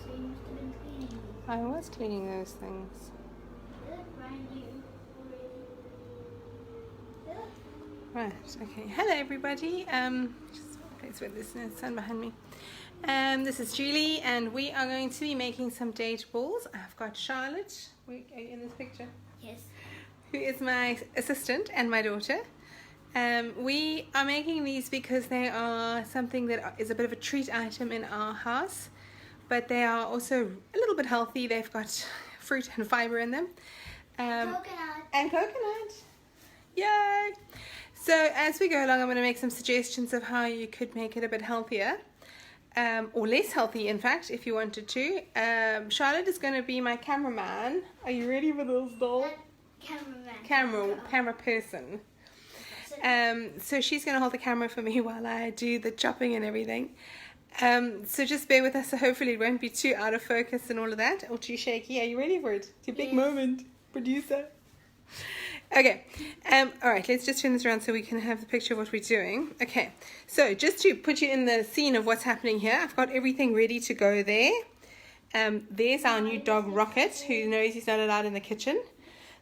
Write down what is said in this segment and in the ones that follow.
So you must have been cleaning. I was cleaning those things. They look brand new already. They look Right, okay. Hello everybody. Just place with this sun behind me. This is Julie and we are going to be making some date balls. I've got Charlotte in this picture, yes. who is my assistant, and my daughter. We are making these because they are something that is a bit of a treat item in our house, but they are also a little bit healthy. They've got fruit and fiber in them. Coconut. And coconut. Yay! So as we go along, I'm going to make some suggestions of how you could make it a bit healthier. Or less healthy, in fact, if you wanted to. Charlotte is going to be my cameraman. Are you ready for this, doll? Camera person. So she's going to hold the camera for me while I do the chopping and everything. So just bear with us. So hopefully it won't be too out of focus and all of that, or too shaky. Are you ready for it? It's your big moment, producer. Okay, alright, let's just turn this around so we can have the picture of what we're doing. Okay, so just to put you in the scene of what's happening here, I've got everything ready to go there. There's our new dog Rocket, who knows he's not allowed in the kitchen.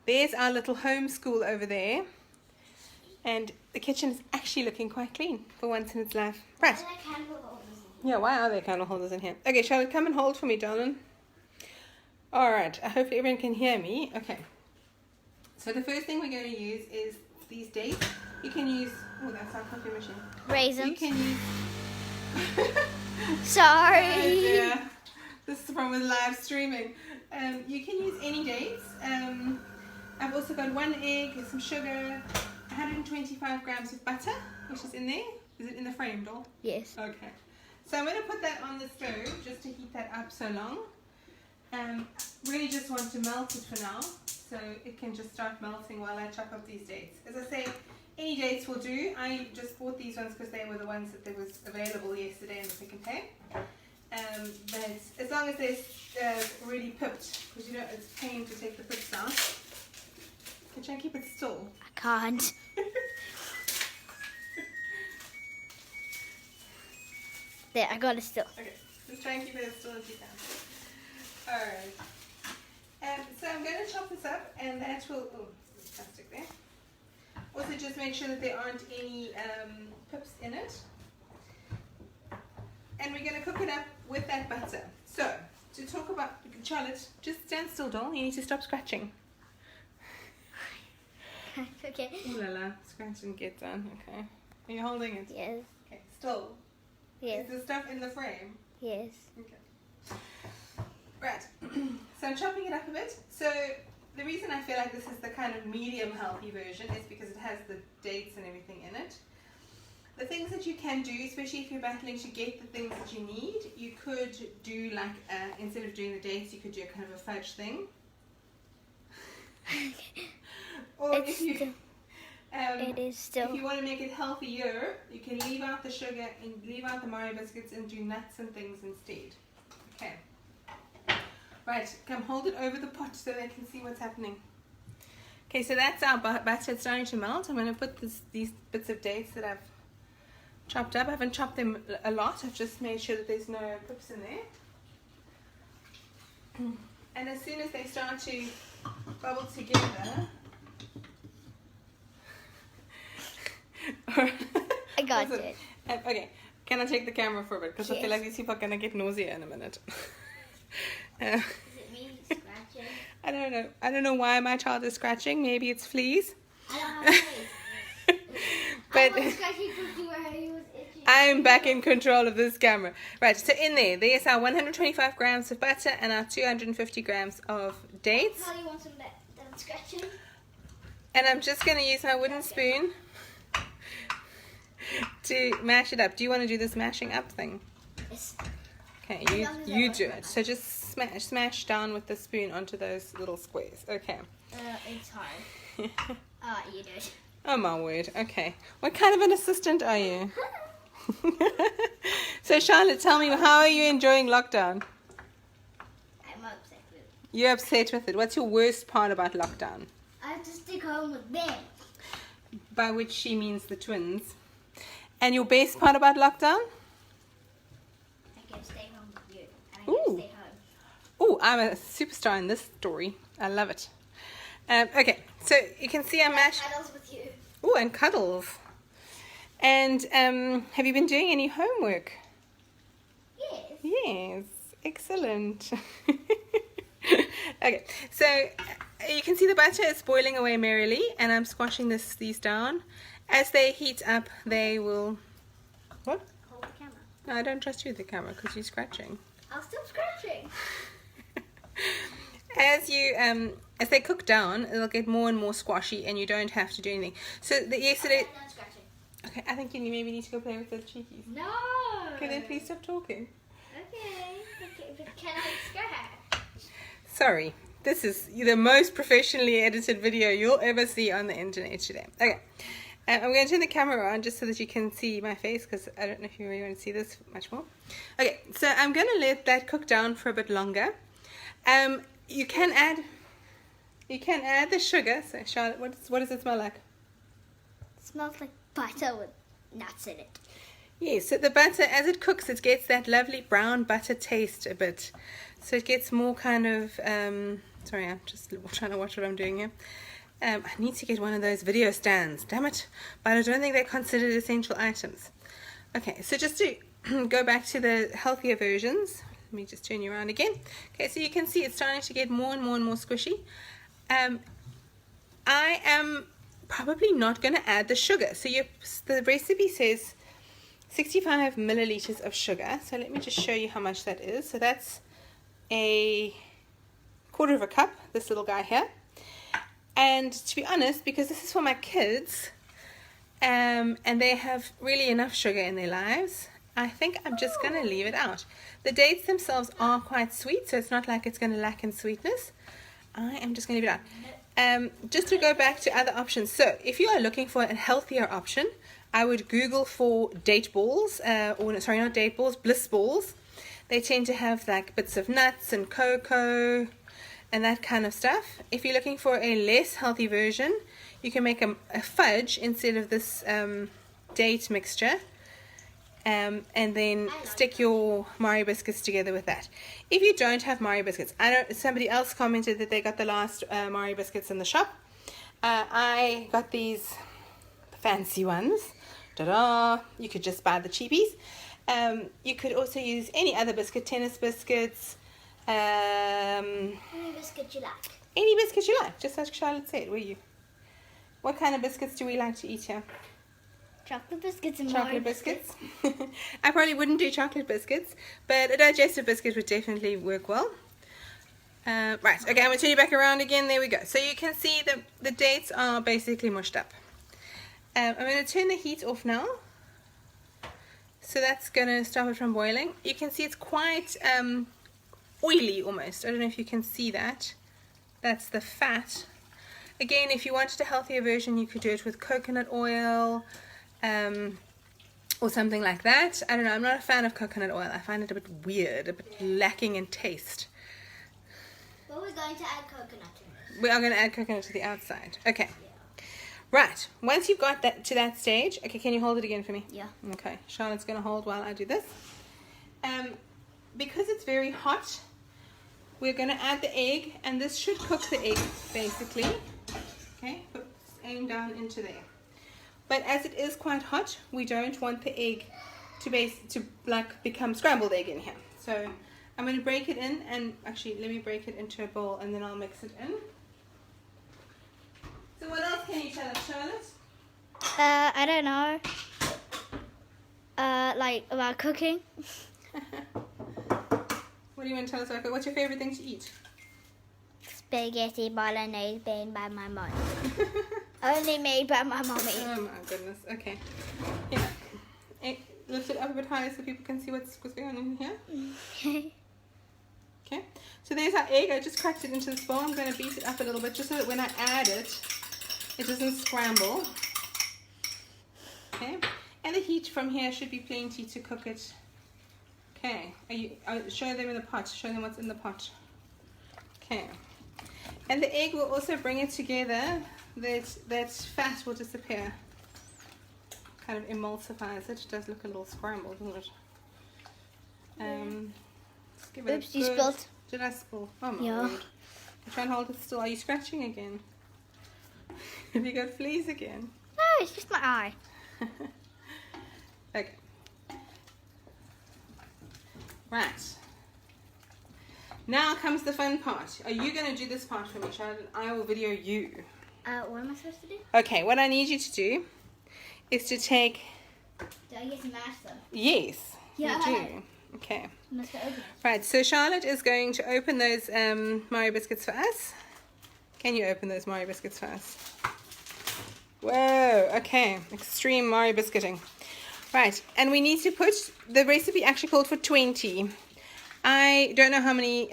There's our little homeschool over there. And the kitchen is actually looking quite clean for once in its life. Right. Yeah, why are there candle holders in here? Okay, Charlotte, come and hold for me, darling. Alright, hopefully everyone can hear me. Okay. So the first thing we're going to use is these dates. You can use, oh, that's our coffee machine. Raisins. You can use, Sorry. oh dear. This is the problem with live streaming. You can use any dates. I've also got 1 egg, some sugar, 125 grams of butter, which is in there. Is it in the frame, doll? Yes. Okay. So I'm going to put that on the stove just to heat that up so long. Really just want to melt it for now, so it can just start melting while I chop up these dates. As I say, any dates will do. I just bought these ones because they were the ones that was available yesterday in the Pick n Pay. But as long as they're really pipped, because you know it's a pain to take the pips out. Can you try and keep it still? I can't. There, I got it still. Okay, just try and keep it as still as you can. Alright. So I'm going to chop this up, and that will, oh, there's plastic there. Also just make sure that there aren't any pips in it. And we're going to cook it up with that butter. So, to talk about, Charlotte, just stand still, doll. You need to stop scratching. Okay. Ooh la la, scratch and get done. Okay. Are you holding it? Yes. Okay, still. Yes. Is the stuff in the frame? Yes. Okay. Right. So I'm chopping it up a bit. So the reason I feel like this is the kind of medium healthy version is because it has the dates and everything in it. The things that you can do, especially if you're battling to get the things that you need, you could do like, instead of doing the dates, you could do a kind of a fudge thing. Or It's if you... still, it is still. If you want to make it healthier, you can leave out the sugar and leave out the Mario biscuits and do nuts and things instead. Okay. Right, come hold it over the pot so they can see what's happening. Okay, so that's our butter. It's starting to melt. I'm going to put these bits of dates that I've chopped up. I haven't chopped them a lot. I've just made sure that there's no pips in there. And as soon as they start to bubble together... I got it. Okay, can I take the camera for a bit? Because I feel like these people are going to get nausea in a minute. Does it mean scratching? I don't know. I don't know why my child is scratching. Maybe it's fleas. I don't have a face. But I was scratching from where he was itchy. I'm back in control of this camera. Right, so in there's our 125 grams of butter and our 250 grams of dates. How do you want some that scratching? And I'm just going to use my wooden spoon to mash it up. Do you want to do this mashing up thing? Yes. Okay, you do it. So just smash down with the spoon onto those little squares. Okay. It's hard. You do it. Oh my word. Okay. What kind of an assistant are you? So Charlotte, tell me, how are you enjoying lockdown? I'm upset with it. You're upset with it. What's your worst part about lockdown? I have to stick home with them. By which she means the twins. And your best part about lockdown? I can stay home with you. And I Ooh. can stay home. I'm a superstar in this story. I love it. Okay, so you can see I mashed. Cuddles with you. Oh, and cuddles. And have you been doing any homework? Yes. Yes, excellent. Okay, so you can see the butter is boiling away merrily, and I'm squashing these down. As they heat up, they will. What? Hold the camera. No, I don't trust you with the camera because you're scratching. I'm still scratching. As they cook down, it'll get more and more squashy, and you don't have to do anything. So yesterday. No scratching. Okay, I think you maybe need to go play with the cheekies. No. Okay, then please stop talking. Okay, but can I scratch? Sorry, this is the most professionally edited video you'll ever see on the internet today. Okay, I'm going to turn the camera on just so that you can see my face, because I don't know if you really want to see this much more. Okay, so I'm going to let that cook down for a bit longer. You can add the sugar. So Charlotte, what does it smell like? It smells like butter with nuts in it. Yes, so the butter, as it cooks, it gets that lovely brown butter taste a bit. So it gets more kind of, sorry, I'm just trying to watch what I'm doing here. I need to get one of those video stands, damn it. But I don't think they're considered essential items. Okay, so just to go back to the healthier versions, let me just turn you around again. Okay, so you can see it's starting to get more and more and more squishy. I am probably not going to add the sugar. So the recipe says 65 milliliters of sugar. So let me just show you how much that is. So that's a quarter of a cup, this little guy here. And to be honest, because this is for my kids, and they have really enough sugar in their lives, I think I'm just going to leave it out. The dates themselves are quite sweet, so it's not like it's going to lack in sweetness. I am just going to leave it out. Just to go back to other options. So if you are looking for a healthier option, I would Google for date balls, sorry, not date balls, bliss balls. They tend to have like bits of nuts and cocoa and that kind of stuff. If you're looking for a less healthy version, you can make a fudge instead of this date mixture. And then stick your Mario biscuits together with that. If you don't have Mario biscuits, somebody else commented that they got the last Mario biscuits in the shop. I got these fancy ones. Ta-da! You could just buy the cheapies. You could also use any other biscuit, tennis biscuits. Any biscuit you like. Any biscuit you like, just as Charlotte said. What kind of biscuits do we like to eat here? Chocolate biscuits and chocolate biscuits. I probably wouldn't do chocolate biscuits, but a digestive biscuit would definitely work well. Right, okay, I'm going to turn you back around again. There we go. So you can see the dates are basically mushed up. I'm going to turn the heat off now. So that's going to stop it from boiling. You can see it's quite oily almost. I don't know if you can see that. That's the fat. Again, if you wanted a healthier version, you could do it with coconut oil, or something like that. I don't know, I'm not a fan of coconut oil. I find it a bit weird, a bit lacking in taste. But we're going to add coconut in it. We are going to add coconut to the outside. Okay. Yeah. Right, once you've got that to that stage, okay, can you hold it again for me? Yeah. Okay, Charlotte's going to hold while I do this. Because it's very hot, we're going to add the egg, and this should cook the egg basically. Okay, aim down into there. But as it is quite hot, we don't want the egg to become scrambled egg in here. So I'm going to break it in, and actually let me break it into a bowl, and then I'll mix it in. So what else can you tell us, Charlotte? I don't know. Like about cooking. What do you want to tell us about cooking? What's your favorite thing to eat? Spaghetti bolognese made by my mom. Only made by my mommy. Oh my goodness. Okay. Yeah. Lift it up a bit higher so people can see what's going on in here. Okay. So there's our egg. I just cracked it into this bowl. I'm going to beat it up a little bit just so that when I add it, it doesn't scramble. Okay. And the heat from here should be plenty to cook it. Okay. Show them in the pot. Show them what's in the pot. Okay. And the egg will also bring it together. That fat will disappear. Kind of emulsifies it. It does look a little scrambled, doesn't it? Let's give it Oops, you spilled. Did I spill? Oh my Yeah. word. Try and hold it still. Are you scratching again? Have you got fleas again? No, it's just my eye. Okay. Right. Now comes the fun part. Are you going to do this part for me, Charlotte? I will video you. What am I supposed to do? Okay, what I need you to do is to take... Do I get to mash them? Yes, Yeah. you do. Okay. Must I open it? Right, so Charlotte is going to open those Mario biscuits for us. Can you open those Mario biscuits for us? Whoa, okay. Extreme Mario biscuiting. Right, and we need to put... The recipe actually called for 20. I don't know how many...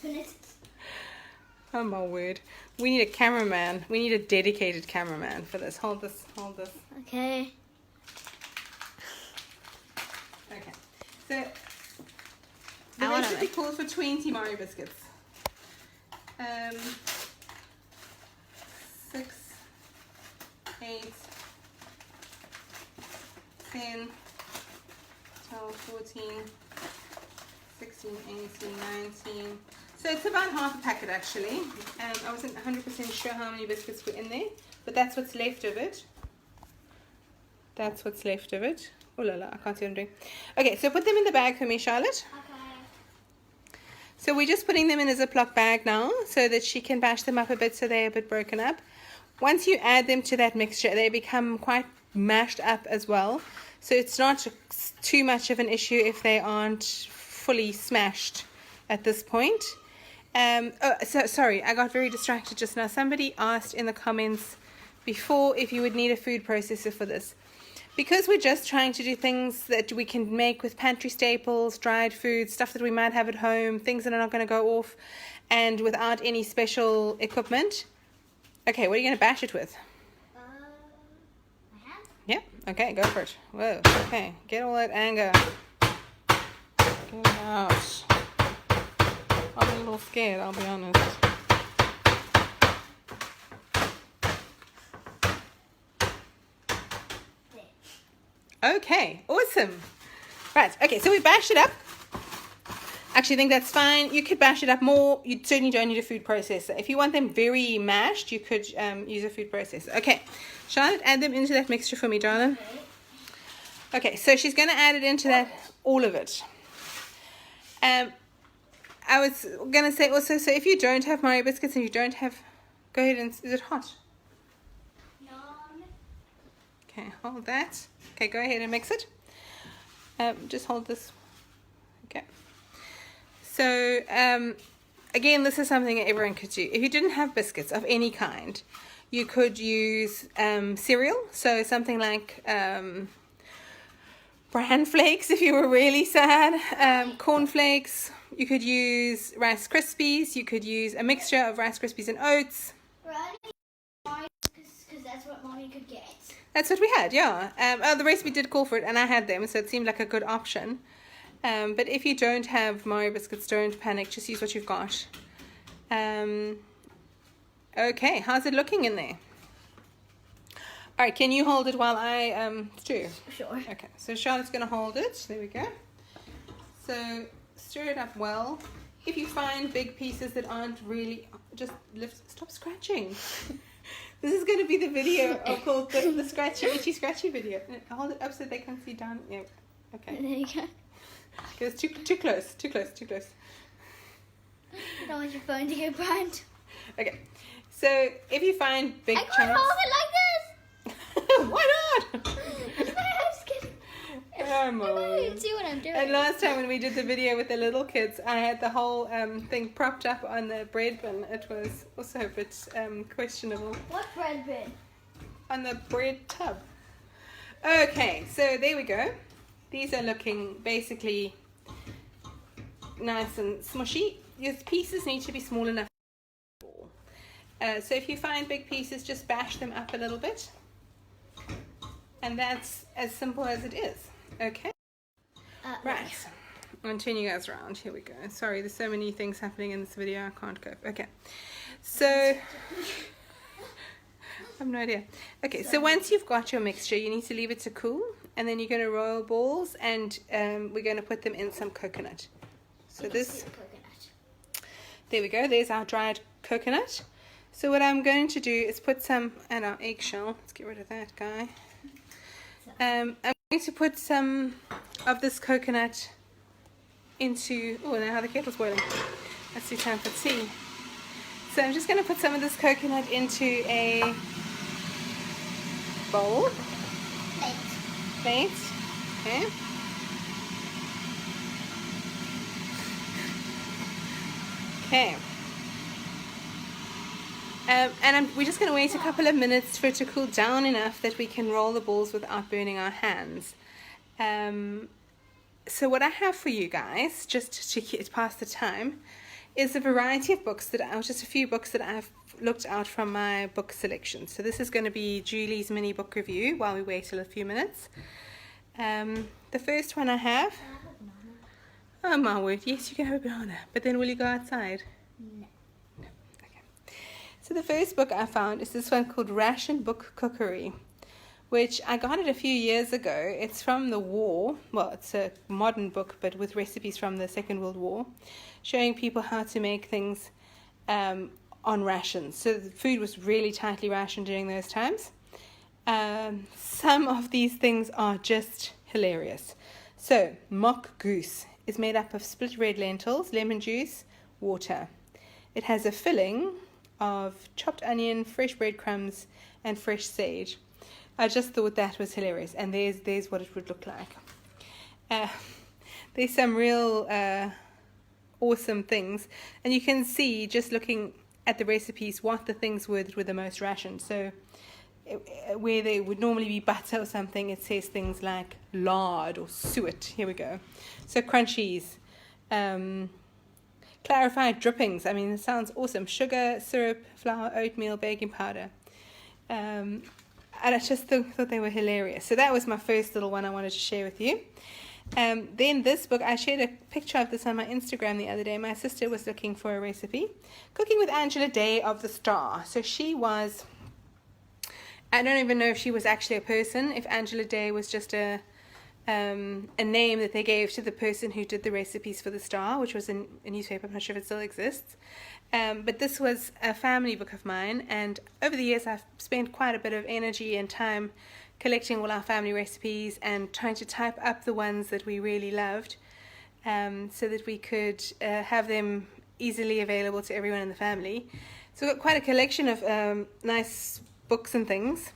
Minutes. Oh my word. We need a cameraman. We need a dedicated cameraman for this. Hold this, hold this. Okay. Okay. So, the I wanna recipe make- calls for 20 Mario biscuits. 6, 8, 10, 12, 14, 16, 18, 19. So it's about half a packet actually. I wasn't 100% sure how many biscuits were in there, but that's what's left of it. That's what's left of it. Oh la la, I can't see what I'm doing. Okay, so put them in the bag for me, Charlotte. Okay. So we're just putting them in a Ziploc bag now so that she can bash them up a bit so they're a bit broken up. Once you add them to that mixture, they become quite mashed up as well. So it's not too much of an issue if they aren't fully smashed at this point. Sorry, I got very distracted just now. Somebody asked in the comments before if you would need a food processor for this. Because we're just trying to do things that we can make with pantry staples, dried foods, stuff that we might have at home, things that are not going to go off, and without any special equipment. Okay, what are you going to bash it with? My hand? Yep, okay, go for it. Whoa, okay, get all that anger. Get it out. I'm a little scared, I'll be honest. Okay, awesome. Right, okay, so we bash it up. Actually, I think that's fine. You could bash it up more. You certainly don't need a food processor. If you want them very mashed, you could use a food processor. Okay, Charlotte, add them into that mixture for me, darling. Okay, so she's going to add it into that, all of it. I was going to say also, so if you don't have Mario biscuits and you don't have, go ahead and, is it hot? No. Okay, hold that. Okay, go ahead and mix it. Just hold this. Okay. So, again, this is something that everyone could do. If you didn't have biscuits of any kind, you could use cereal. So something like bran flakes if you were really sad. Corn flakes. You could use Rice Krispies. You could use a mixture of Rice Krispies and oats. Because that's what Mommy could get. That's what we had, yeah. The recipe did call for it, and I had them, so it seemed like a good option. But if you don't have Mario biscuits, don't panic. Just use what you've got. Okay, how's it looking in there? All right, can you hold it while I stir? Sure. Okay, so Charlotte's going to hold it. There we go. So stir it up well. If you find big pieces that aren't really, just lift. Stop scratching. This is going to be the video called the scratchy, itchy, scratchy video. Hold it up so they can see down. Yeah. Okay. There you go. It's too close. Too close. Too close. I don't want your phone to get burned. Okay. So if you find big I can't chunks, hold it like this. why not? I'm just kidding. Come I don't even on. see what I'm doing. And last time when we did the video with the little kids, I had the whole thing propped up on the bread bin. It was also a bit questionable. What bread bin? On the bread tub. Okay, so there we go. These are looking basically nice and smushy. Your pieces need to be small enough. So if you find big pieces, just bash them up a little bit. And that's as simple as it is. Okay? Right. I'm going to turn you guys around. Here we go. Sorry, there's so many things happening in this video. I can't cope. Okay. So, I have no idea. Okay, so once you've got your mixture, you need to leave it to cool. And then you're going to roll balls and we're going to put them in some coconut. So this, there we go, there's our dried coconut. So what I'm going to do is put some, and our eggshell, let's get rid of that guy. I'm going to put some of this coconut into, oh, now the kettle's boiling. Let's do time for tea. So I'm just going to put some of this coconut into a bowl. Plate. Okay. Okay. We're just going to wait a couple of minutes for it to cool down enough that we can roll the balls without burning our hands. So what I have for you guys, just to pass the time, is a variety of books just a few books that I've looked out from my book selection. So this is going to be Julie's mini book review while we wait a few minutes. The first one I have, oh my word, yes, you can have a banana, but then will you go outside? No. So the first book I found is this one called Ration Book Cookery, which I got it a few years ago. It's from the war. Well, it's a modern book, but with recipes from the Second World War, showing people how to make things on rations. So the food was really tightly rationed during those times. Some of these things are just hilarious. So mock goose is made up of split red lentils, lemon juice, water. It has a filling of chopped onion, fresh breadcrumbs, and fresh sage. I just thought that was hilarious, and there's what it would look like. There's some real awesome things, and you can see just looking at the recipes what the things were that were the most rationed. So where there would normally be butter or something, it says things like lard or suet. Here we go. So crunchies. Clarified drippings. I mean, it sounds awesome. Sugar, syrup, flour, oatmeal, baking powder. And I just thought they were hilarious. So that was my first little one I wanted to share with you. Then this book, I shared a picture of this on my Instagram the other day. My sister was looking for a recipe. Cooking with Angela Day of the Star. So she was, I don't even know if she was actually a person, if Angela Day was just a name that they gave to the person who did the recipes for the Star, which was a newspaper. I'm not sure if it still exists. But this was a family book of mine, and over the years I've spent quite a bit of energy and time collecting all our family recipes and trying to type up the ones that we really loved, so that we could have them easily available to everyone in the family. So we've got quite a collection of nice books and things.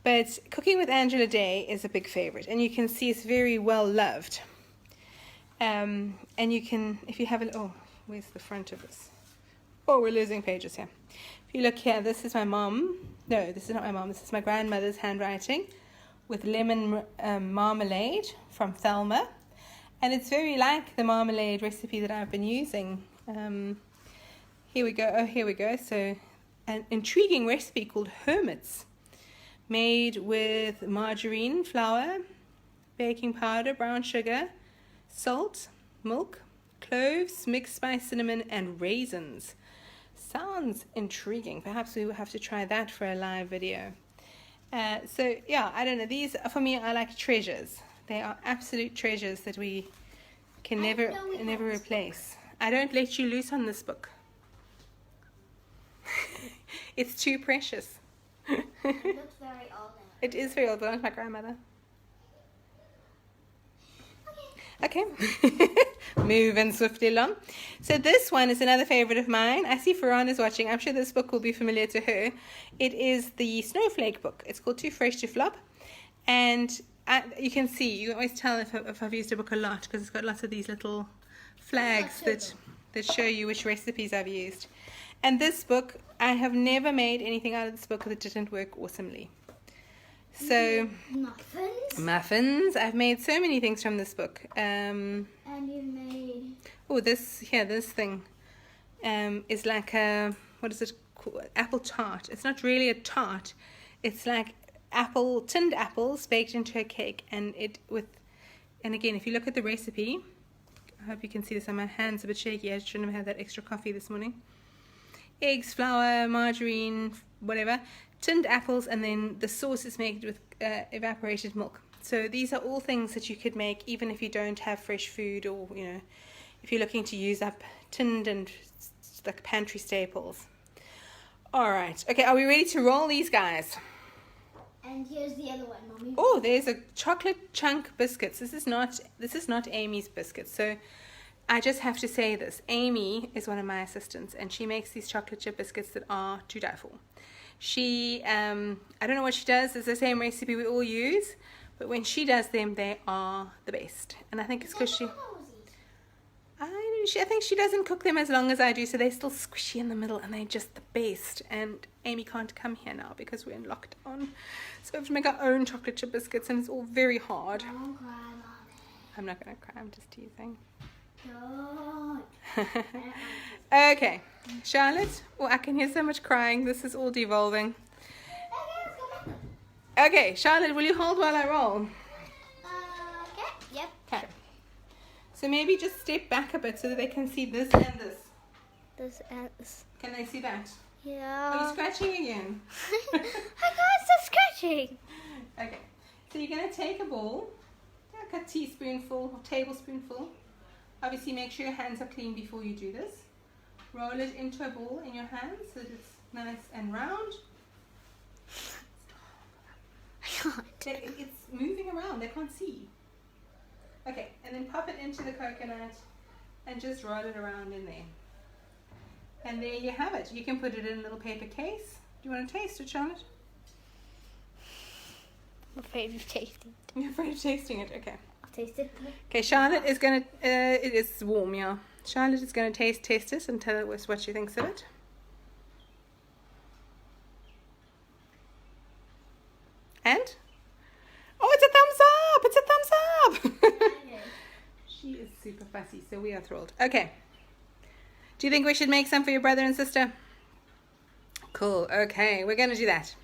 But Cooking with Angela Day is a big favorite, and you can see it's very well loved. And you can, if you have a, oh, where's the front of this? Oh, we're losing pages here. If you look here, this is my mom. No, this is not my mom. This is my grandmother's handwriting with lemon marmalade from Thelma. And it's very like the marmalade recipe that I've been using. Here we go. Oh, here we go. So an intriguing recipe called Hermits, made with margarine, flour, baking powder, brown sugar, salt, milk, cloves, mixed spice, cinnamon, and raisins. Sounds intriguing. Perhaps we will have to try that for a live video. So yeah, I don't know. These, for me, are like treasures. They are absolute treasures that we can never replace. I don't let you loose on this book. It's too precious. It looks very old. It is very old, but like my grandmother. Okay. Moving swiftly along. So this one is another favorite of mine. I see Ferran is watching. I'm sure this book will be familiar to her. It is the Snowflake book. It's called Too Fresh to Flop. And you can see, you can always tell if I've used a book a lot, because it's got lots of these little flags that show you which recipes I've used. And this book, I have never made anything out of this book that didn't work awesomely. So muffins. I've made so many things from this book. And you made, oh, this thing is like a, what is it called? Apple tart. It's not really a tart. It's like tinned apples baked into a cake, and again, if you look at the recipe, I hope you can see this. My hand's a bit shaky. I shouldn't have had that extra coffee this morning. Eggs, flour, margarine, whatever, tinned apples, and then the sauce is made with evaporated milk. So these are all things that you could make even if you don't have fresh food, or if you're looking to use up tinned and like pantry staples. All right. Okay, are we ready to roll these guys? And here's the other one, Mommy. Oh, there's a chocolate chunk biscuits. This is not Amy's biscuits. So I just have to say this. Amy is one of my assistants, and she makes these chocolate chip biscuits that are to die for. She, I don't know what she does. It's the same recipe we all use, but when she does them, they are the best. And I think it's because I think she doesn't cook them as long as I do, so they're still squishy in the middle, and they're just the best. And Amy can't come here now because we're in lockdown, so we have to make our own chocolate chip biscuits, and it's all very hard. Don't cry, Mommy. I'm not gonna cry. I'm just teasing. Don't. Okay, Charlotte. Oh, I can hear so much crying. This is all devolving. Okay, Charlotte, will you hold while I roll? Okay. Yep. Okay. So maybe just step back a bit so that they can see this and this. This and this. Can they see that? Yeah. Are you scratching again? I can't stop scratching. Okay. So you're going to take a bowl, like a teaspoonful or tablespoonful. Obviously make sure your hands are clean before you do this. Roll it into a ball in your hands so that it's nice and round. I can't. It's moving around, they can't see. Okay, and then pop it into the coconut and just roll it around in there. And there you have it. You can put it in a little paper case. Do you want to taste it, Charlotte? I'm afraid of tasting it. You're afraid of tasting it? Okay. I'll taste it. Okay, Charlotte is going to, it is warm, yeah. Charlotte is going to taste it and tell us what she thinks of it. And? Oh, it's a thumbs up! It's a thumbs up! She is super fussy, so we are thrilled. Okay. Do you think we should make some for your brother and sister? Cool. Okay, we're going to do that.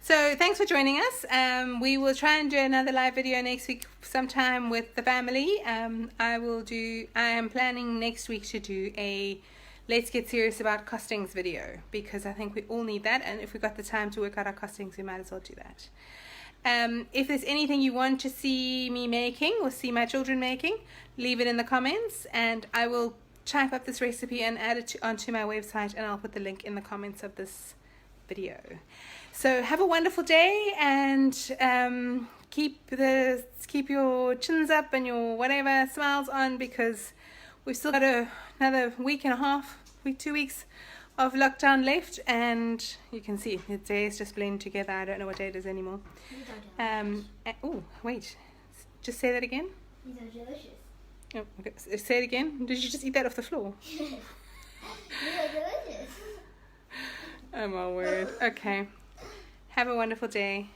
So thanks for joining us. We will try and do another live video next week sometime with the family. I am planning next week to do a Let's Get Serious About Costings video, because I think we all need that, and if we've got the time to work out our costings, we might as well do that. If there's anything you want to see me making or see my children making, leave it in the comments, and I will type up this recipe and add it onto my website, and I'll put the link in the comments of this video. So have a wonderful day, and keep your chins up and your whatever smiles on, because we've still got another week and a half, 2 weeks of lockdown left, and you can see the days just blend together. I don't know what day it is anymore. Oh, wait. Just say that again. These are delicious. Oh, okay. Say it again. Did you just eat that off the floor? These are delicious. Oh my word. Okay. Have a wonderful day.